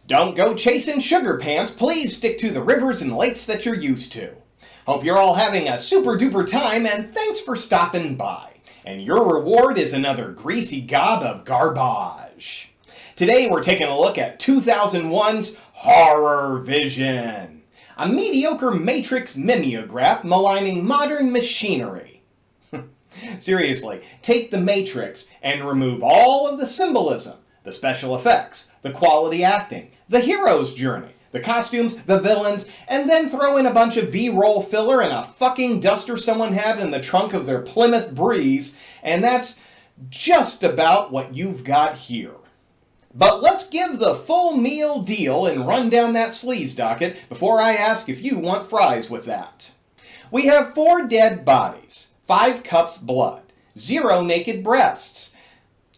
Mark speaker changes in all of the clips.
Speaker 1: Don't go chasing sugar pants. Please stick to the rivers and lakes that you're used to. Hope you're all having a super duper time, and thanks for stopping by. And your reward is another greasy gob of garbage. Today we're taking a look at 2001's Horrorvision, a mediocre Matrix mimeograph maligning modern machinery. Seriously, take the Matrix and remove all of the symbolism, the special effects, the quality acting, the hero's journey, the costumes, the villains, and then throw in a bunch of B-roll filler and a fucking duster someone had in the trunk of their Plymouth Breeze, and that's just about what you've got here. But let's give the full meal deal and run down that sleaze docket before I ask if you want fries with that. We have 4 dead bodies, 5 cups blood, 0 naked breasts,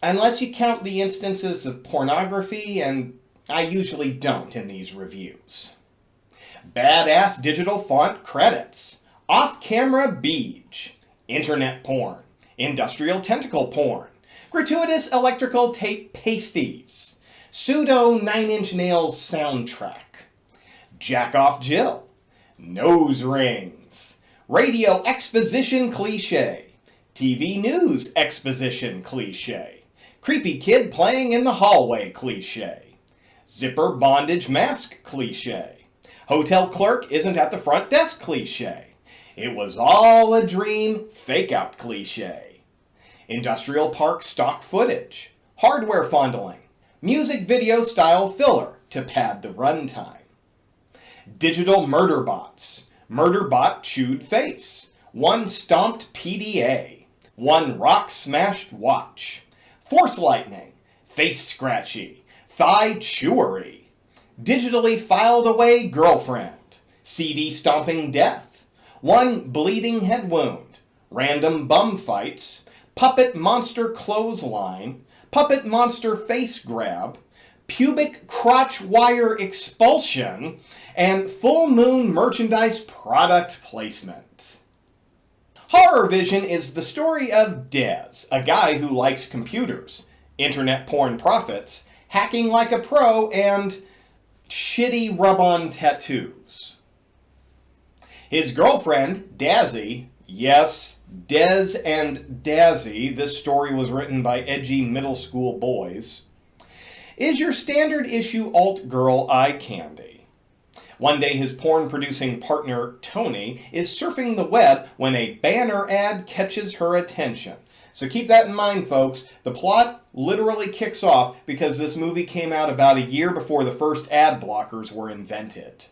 Speaker 1: unless you count the instances of pornography, and I usually don't in these reviews. Badass digital font credits, off-camera beej, internet porn, industrial tentacle porn, gratuitous electrical tape pasties, pseudo 9 Inch Nails soundtrack, jack off Jill, nose rings, radio exposition cliche, TV news exposition cliche, creepy kid playing in the hallway cliche, zipper bondage mask cliche, hotel clerk isn't at the front desk cliche, it was all a dream fake out cliche, industrial park stock footage, hardware fondling, music video style filler to pad the runtime, digital murder bots, murder bot chewed face, 1 stomped PDA, 1 rock smashed watch, force lightning, face scratchy, thigh chewery, digitally filed away girlfriend, CD stomping death, 1 bleeding head wound, random bum fights, puppet monster clothesline, puppet monster face grab, pubic crotch wire expulsion, and full moon merchandise product placement. Horrorvision is the story of Dez, a guy who likes computers, internet porn profits, hacking like a pro, and shitty rub-on tattoos. His girlfriend, Dazzy, yes, Dez and Dazzy, this story was written by edgy middle school boys, is your standard issue alt girl eye candy. One day his porn-producing partner, Tony, is surfing the web when a banner ad catches her attention. So keep that in mind, folks. The plot literally kicks off because this movie came out about a year before the first ad blockers were invented.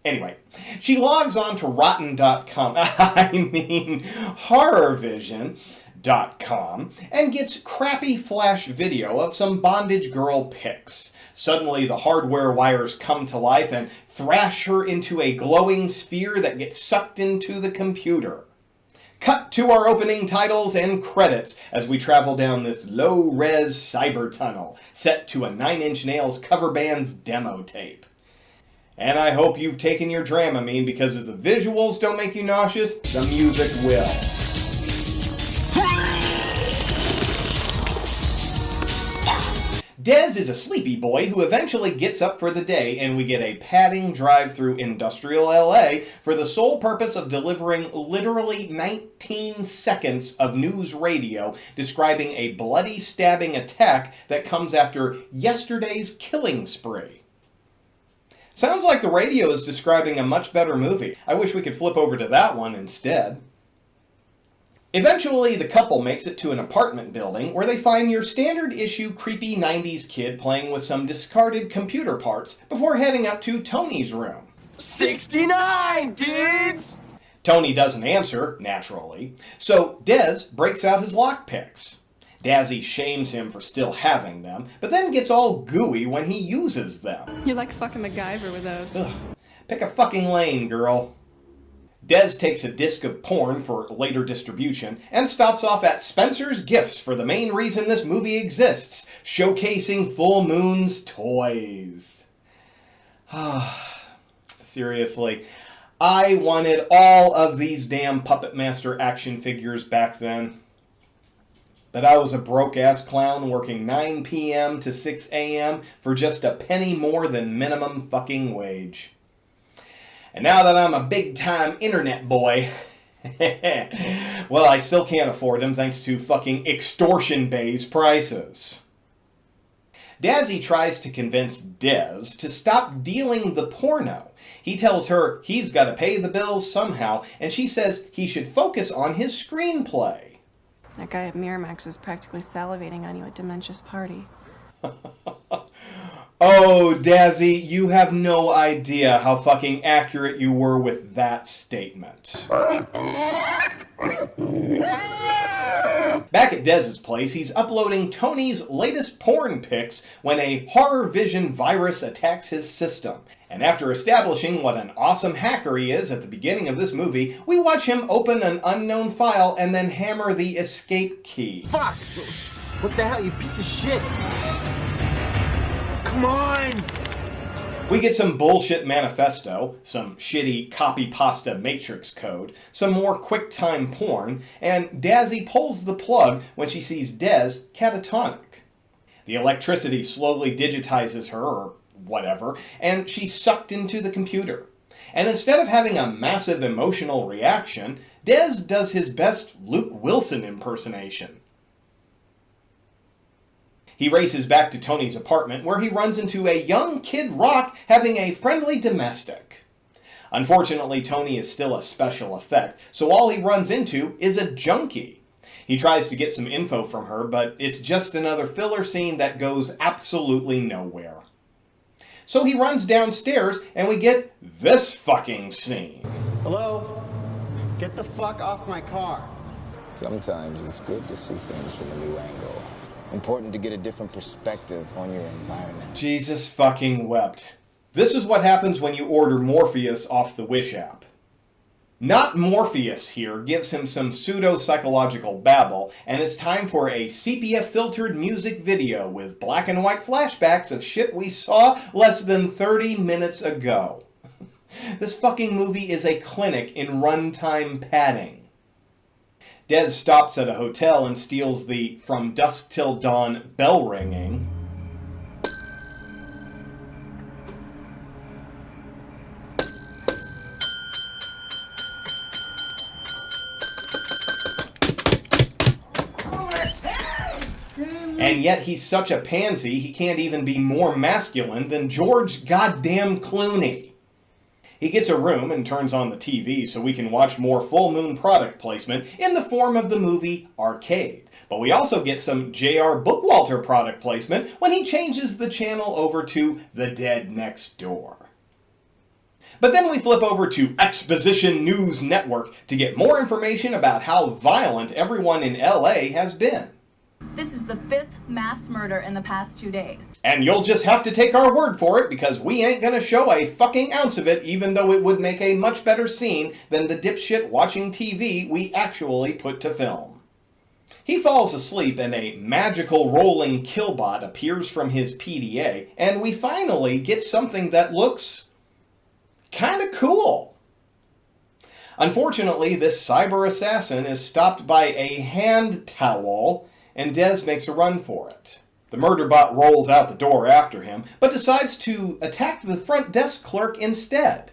Speaker 1: Anyway, she logs on to Horrorvision.com, and gets crappy flash video of some bondage girl pics. Suddenly the hardware wires come to life and thrash her into a glowing sphere that gets sucked into the computer. Cut to our opening titles and credits as we travel down this low-res cyber tunnel set to a 9 Inch Nails cover band's demo tape. And I hope you've taken your Dramamine, because if the visuals don't make you nauseous, the music will. Dez is a sleepy boy who eventually gets up for the day, and we get a padding drive through industrial LA for the sole purpose of delivering literally 19 seconds of news radio describing a bloody stabbing attack that comes after yesterday's killing spree. Sounds like the radio is describing a much better movie. I wish we could flip over to that one instead. Eventually, the couple makes it to an apartment building where they find your standard issue creepy 90s kid playing with some discarded computer parts before heading up to Tony's room.
Speaker 2: 69, dudes!
Speaker 1: Tony doesn't answer, naturally, so Dez breaks out his lockpicks. Dazzy shames him for still having them, but then gets all gooey when he uses them.
Speaker 3: You're like fucking MacGyver with those.
Speaker 1: Ugh. Pick a fucking lane, girl. Dez takes a disc of porn for later distribution and stops off at Spencer's Gifts for the main reason this movie exists, showcasing Full Moon's toys. Seriously, I wanted all of these damn Puppet Master action figures back then. that I was a broke-ass clown working 9 p.m. to 6 a.m. for just a penny more than minimum fucking wage. And now that I'm a big-time internet boy, well, I still can't afford them thanks to fucking extortion-based prices. Dazzy tries to convince Dez to stop dealing the porno. He tells her he's got to pay the bills somehow, and she says he should focus on his screenplay.
Speaker 3: That guy at Miramax was practically salivating on you at Dementia's party.
Speaker 1: Oh, Dazzy, you have no idea how fucking accurate you were with that statement. Back at Dez's place, he's uploading Tony's latest porn pics when a Horrorvision virus attacks his system. And after establishing what an awesome hacker he is at the beginning of this movie, we watch him open an unknown file and then hammer the escape key.
Speaker 2: Fuck! What the hell, you piece of shit? Come on!
Speaker 1: We get some bullshit manifesto, some shitty copy-pasta matrix code, some more QuickTime porn, and Dazzy pulls the plug when she sees Dez catatonic. The electricity slowly digitizes her, or whatever, and she's sucked into the computer. And instead of having a massive emotional reaction, Dez does his best Luke Wilson impersonation. He races back to Tony's apartment where he runs into a young Kid Rock having a friendly domestic. Unfortunately, Tony is still a special effect, so all he runs into is a junkie. He tries to get some info from her, but it's just another filler scene that goes absolutely nowhere. So he runs downstairs and we get this fucking scene.
Speaker 4: Hello? Get the fuck off my car.
Speaker 5: Sometimes it's good to see things from a new angle. Important to get a different perspective on your environment.
Speaker 1: Jesus fucking wept. This is what happens when you order Morpheus off the Wish app. Not Morpheus here gives him some pseudo-psychological babble, and it's time for a sepia-filtered music video with black and white flashbacks of shit we saw less than 30 minutes ago. This fucking movie is a clinic in runtime padding. Dez stops at a hotel and steals the From Dusk Till Dawn bell ringing. And yet he's such a pansy, he can't even be more masculine than George goddamn Clooney. He gets a room and turns on the TV so we can watch more full moon product placement in the form of the movie Arcade. But we also get some J.R. Bookwalter product placement when he changes the channel over to The Dead Next Door. But then we flip over to Exposition News Network to get more information about how violent everyone in LA has been.
Speaker 6: This is the 5th mass murder in the past 2 days.
Speaker 1: And you'll just have to take our word for it because we ain't gonna show a fucking ounce of it, even though it would make a much better scene than the dipshit watching TV we actually put to film. He falls asleep and a magical rolling killbot appears from his PDA, and we finally get something that looks kinda cool. Unfortunately, this cyber assassin is stopped by a hand towel, and Dez makes a run for it. The murder bot rolls out the door after him, but decides to attack the front desk clerk instead.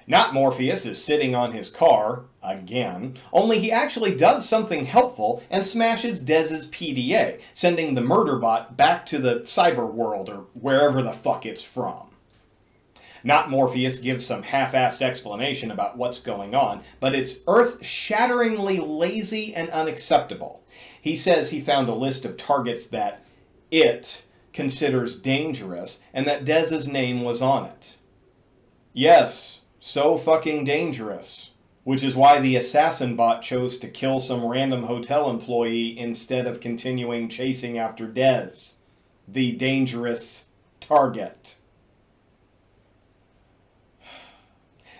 Speaker 1: Not Morpheus is sitting on his car, again, only he actually does something helpful and smashes Dez's PDA, sending the murder bot back to the cyber world or wherever the fuck it's from. Not Morpheus gives some half-assed explanation about what's going on, but it's earth-shatteringly lazy and unacceptable. He says he found a list of targets that it considers dangerous, and that Dez's name was on it. Yes, so fucking dangerous. Which is why the assassin bot chose to kill some random hotel employee instead of continuing chasing after Dez, the dangerous target.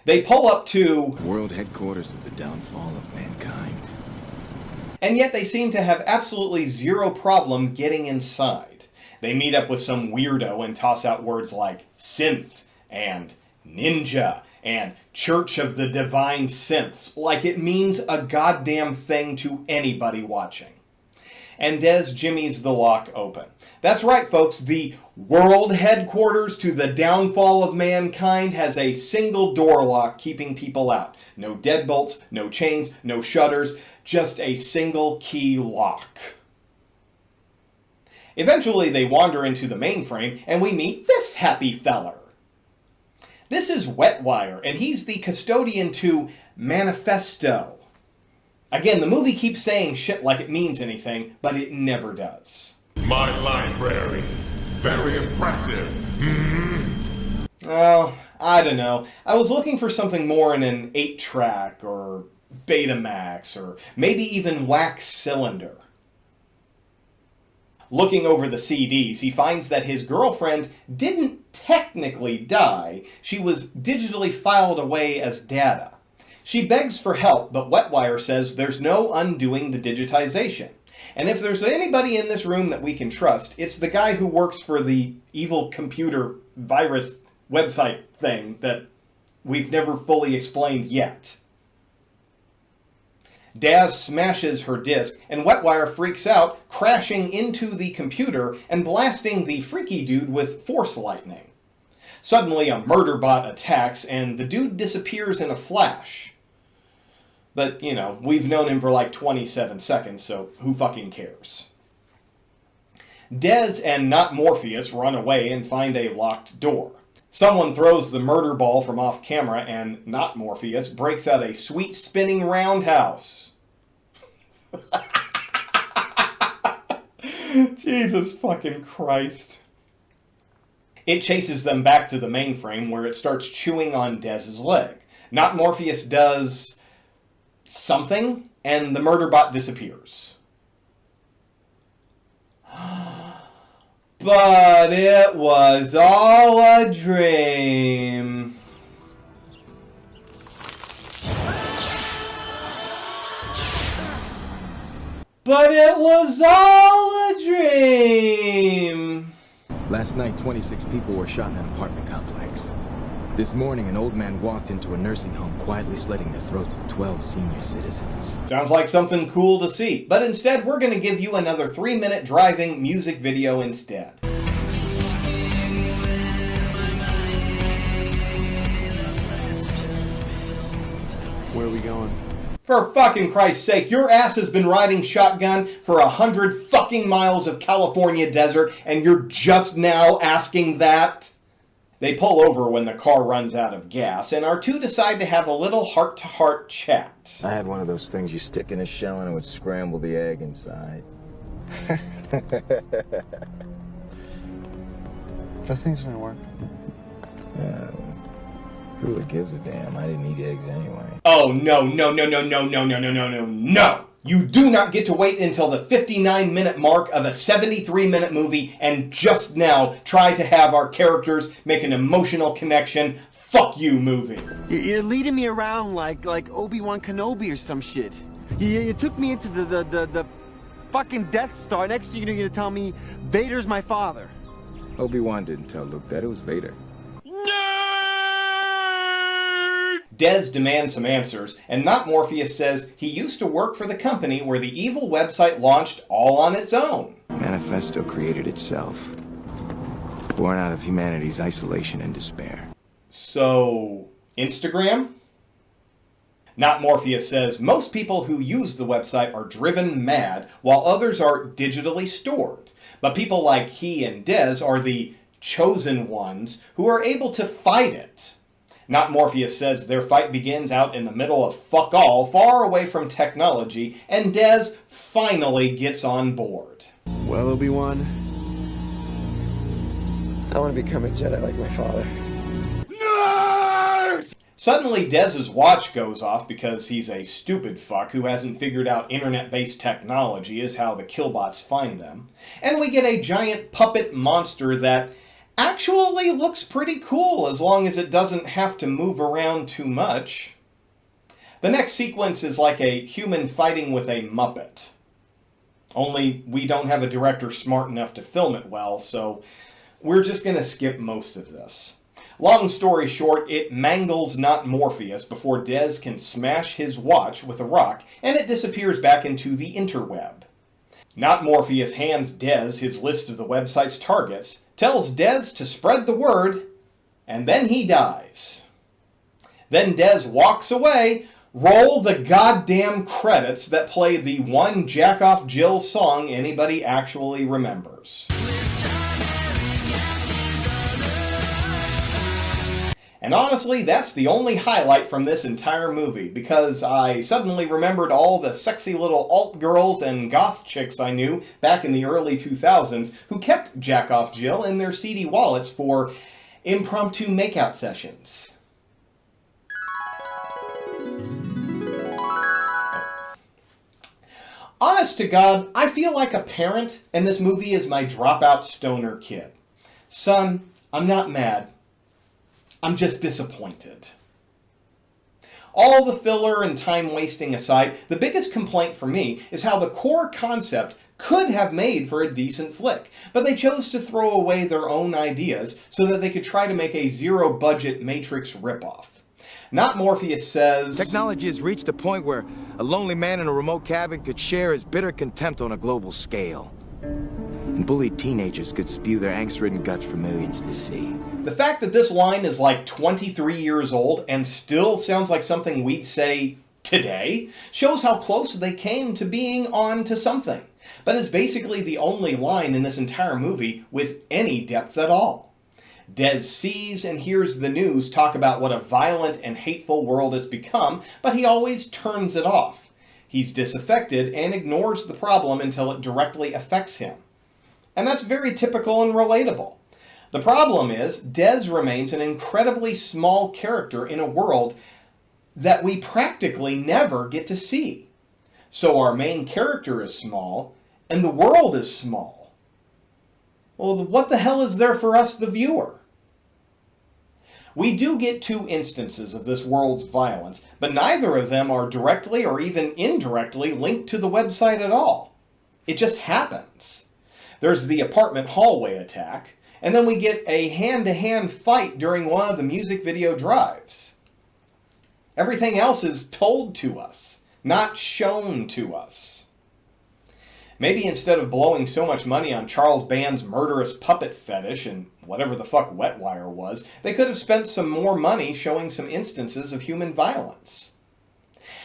Speaker 1: They pull up to
Speaker 5: World headquarters of the downfall of mankind.
Speaker 1: And yet they seem to have absolutely zero problem getting inside. They meet up with some weirdo and toss out words like synth and ninja, and Church of the Divine Synths, like it means a goddamn thing to anybody watching. And Des jimmies the lock open. That's right, folks, the world headquarters to the downfall of mankind has a single door lock keeping people out. No deadbolts, no chains, no shutters, just a single key lock. Eventually they wander into the mainframe and we meet this happy feller. This is Wetwire, and he's the custodian to Manifesto. Again, the movie keeps saying shit like it means anything, but it never does.
Speaker 7: My library. Very impressive.
Speaker 1: Oh, I don't know. I was looking for something more in an 8-track or Betamax or maybe even wax cylinder. Looking over the CDs, he finds that his girlfriend didn't technically die. She was digitally filed away as data. She begs for help, but Wetwire says there's no undoing the digitization. And if there's anybody in this room that we can trust, it's the guy who works for the evil computer virus website thing that we've never fully explained yet. Daz smashes her disk, and Wetwire freaks out, crashing into the computer and blasting the freaky dude with force lightning. Suddenly, a murder bot attacks, and the dude disappears in a flash. But, you know, we've known him for like 27 seconds, so who fucking cares? Dez and not Morpheus run away and find a locked door. Someone throws the murder ball from off camera, and not Morpheus breaks out a sweet spinning roundhouse. Jesus fucking Christ. It chases them back to the mainframe where it starts chewing on Dez's leg. Not Morpheus does something, and the murder bot disappears. But it was all a dream. But it was all a dream.
Speaker 5: Last night, 26 people were shot in an apartment complex. This morning, an old man walked into a nursing home, quietly slitting the throats of 12 senior citizens.
Speaker 1: Sounds like something cool to see, but instead we're going to give you another 3-minute driving music video instead.
Speaker 2: Where are we going?
Speaker 1: For fucking Christ's sake, your ass has been riding shotgun for 100 fucking miles of California desert, and you're just now asking that? They pull over when the car runs out of gas, and our two decide to have a little heart-to-heart chat.
Speaker 5: I had one of those things you stick in a shell and it would scramble the egg inside.
Speaker 2: Those things didn't work.
Speaker 5: Yeah, who really gives a damn? I didn't eat eggs anyway.
Speaker 1: Oh, no. You do not get to wait until the 59-minute mark of a 73-minute movie and just now try to have our characters make an emotional connection. Fuck you, movie.
Speaker 2: You're leading me around like Obi-Wan Kenobi or some shit. You took me into the fucking Death Star. Next thing you're gonna tell me Vader's my father.
Speaker 5: Obi-Wan didn't tell Luke that. It was Vader.
Speaker 1: Dez demands some answers, and not Morpheus says he used to work for the company where the evil website launched all on its own.
Speaker 5: Manifesto created itself, born out of humanity's isolation and despair.
Speaker 1: So, Instagram? Not Morpheus says most people who use the website are driven mad, while others are digitally stored. But people like he and Dez are the chosen ones who are able to fight it. Not Morpheus says their fight begins out in the middle of fuck all, far away from technology, and Dez finally gets on board.
Speaker 2: Well, Obi-Wan, I want to become a Jedi like my father.
Speaker 1: Suddenly, Dez's watch goes off because he's a stupid fuck who hasn't figured out internet-based technology is how the killbots find them. And we get a giant puppet monster that actually looks pretty cool as long as it doesn't have to move around too much. The next sequence is like a human fighting with a Muppet. Only we don't have a director smart enough to film it well, so we're just going to skip most of this. Long story short, it mangles Not Morpheus before Dez can smash his watch with a rock, and it disappears back into the interweb. Not Morpheus hands Dez his list of the website's targets, tells Dez to spread the word, and then he dies. Then Dez walks away. Roll the goddamn credits that play the one Jack Off Jill song anybody actually remembers. And honestly, that's the only highlight from this entire movie, because I suddenly remembered all the sexy little alt girls and goth chicks I knew back in the early 2000s who kept Jack Off Jill in their CD wallets for impromptu makeout sessions. Honest to God, I feel like a parent, and this movie is my dropout stoner kid. Son, I'm not mad. I'm just disappointed. All the filler and time wasting aside, the biggest complaint for me is how the core concept could have made for a decent flick, but they chose to throw away their own ideas so that they could try to make a zero-budget Matrix ripoff. Not Morpheus says,
Speaker 5: Technology has reached a point where a lonely man in a remote cabin could share his bitter contempt on a global scale. And bullied teenagers could spew their angst-ridden guts for millions to see.
Speaker 1: The fact that this line is like 23 years old and still sounds like something we'd say today shows how close they came to being on to something. But it's basically the only line in this entire movie with any depth at all. Dez sees and hears the news talk about what a violent and hateful world has become, but he always turns it off. He's disaffected and ignores the problem until it directly affects him. And that's very typical and relatable. The problem is, Dez remains an incredibly small character in a world that we practically never get to see. So our main character is small, and the world is small. Well, what the hell is there for us, the viewer? We do get two instances of this world's violence, but neither of them are directly or even indirectly linked to the website at all. It just happens. There's the apartment hallway attack, and then we get a hand-to-hand fight during one of the music video drives. Everything else is told to us, not shown to us. Maybe instead of blowing so much money on Charles Band's murderous puppet fetish and whatever the fuck Wetwire was, they could have spent some more money showing some instances of human violence.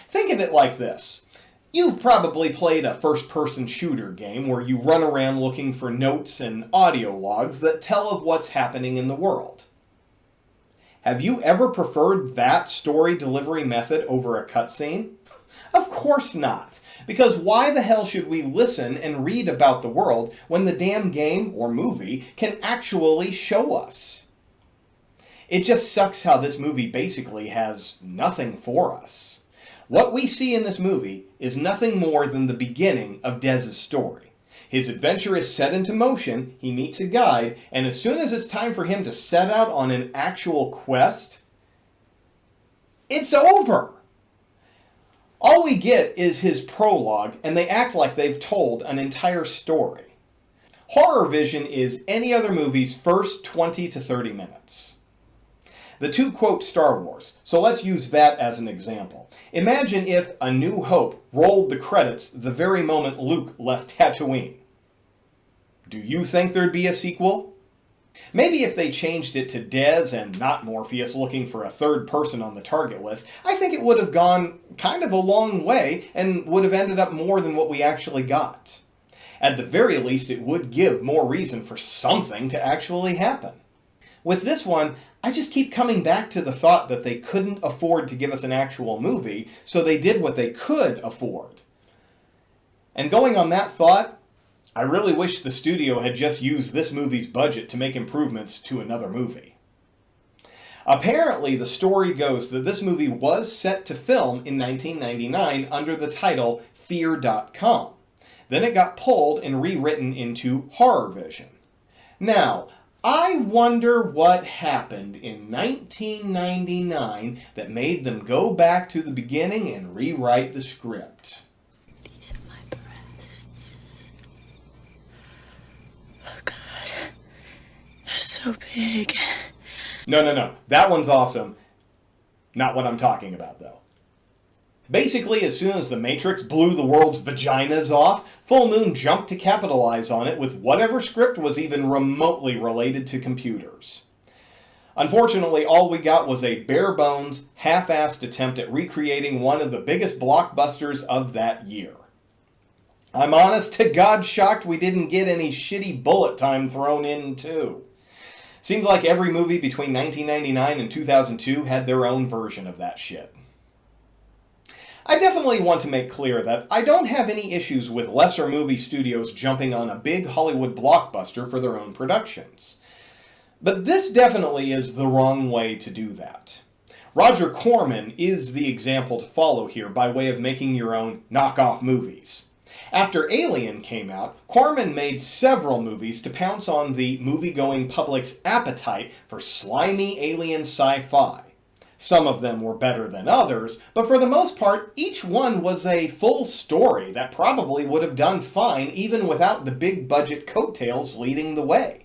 Speaker 1: Think of it like this. You've probably played a first-person shooter game where you run around looking for notes and audio logs that tell of what's happening in the world. Have you ever preferred that story delivery method over a cutscene? Of course not. Because why the hell should we listen and read about the world when the damn game or movie can actually show us? It just sucks how this movie basically has nothing for us. What we see in this movie is nothing more than the beginning of Dez's story. His adventure is set into motion, he meets a guide, and as soon as it's time for him to set out on an actual quest, it's over! All we get is his prologue, and they act like they've told an entire story. Horrorvision is any other movie's first 20 to 30 minutes. The two quote Star Wars, so let's use that as an example. Imagine if A New Hope rolled the credits the very moment Luke left Tatooine. Do you think there'd be a sequel? Maybe if they changed it to Dez and not Morpheus looking for a third person on the target list, I think it would have gone kind of a long way and would have ended up more than what we actually got. At the very least, it would give more reason for something to actually happen. With this one, I just keep coming back to the thought that they couldn't afford to give us an actual movie, so they did what they could afford. And going on that thought, I really wish the studio had just used this movie's budget to make improvements to another movie. Apparently, the story goes that this movie was set to film in 1999 under the title Fear.com. Then it got pulled and rewritten into Horrorvision. Now, I wonder what happened in 1999 that made them go back to the beginning and rewrite the script.
Speaker 8: These are my breasts. Oh God, they're so big.
Speaker 1: No. That one's awesome. Not what I'm talking about, though. Basically, as soon as The Matrix blew the world's vaginas off, Full Moon jumped to capitalize on it with whatever script was even remotely related to computers. Unfortunately, all we got was a bare-bones, half-assed attempt at recreating one of the biggest blockbusters of that year. I'm honest to God shocked we didn't get any shitty bullet time thrown in, too. Seemed like every movie between 1999 and 2002 had their own version of that shit. I definitely want to make clear that I don't have any issues with lesser movie studios jumping on a big Hollywood blockbuster for their own productions. But this definitely is the wrong way to do that. Roger Corman is the example to follow here by way of making your own knockoff movies. After Alien came out, Corman made several movies to pounce on the movie-going public's appetite for slimy alien sci-fi. Some of them were better than others, but for the most part, each one was a full story that probably would have done fine even without the big-budget coattails leading the way.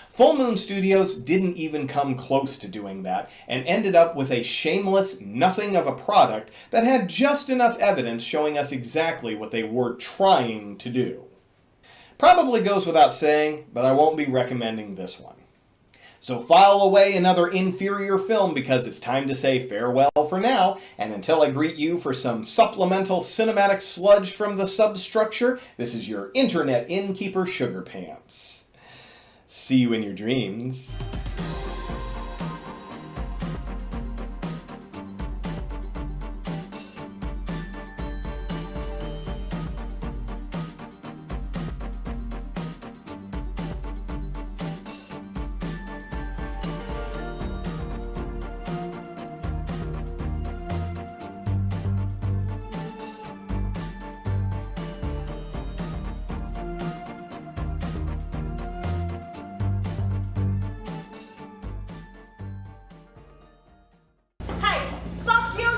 Speaker 1: Full Moon Studios didn't even come close to doing that, and ended up with a shameless nothing of a product that had just enough evidence showing us exactly what they were trying to do. Probably goes without saying, but I won't be recommending this one. So file away another inferior film because it's time to say farewell for now, and until I greet you for some supplemental cinematic sludge from the substructure, this is your internet innkeeper Sugar Pants. See you in your dreams.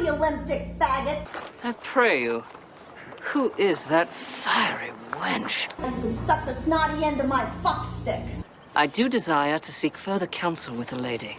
Speaker 9: You limp-dick faggot!
Speaker 10: I pray you, who is that fiery wench?
Speaker 9: You can suck the snotty end of my fuck stick.
Speaker 10: I do desire to seek further counsel with the lady.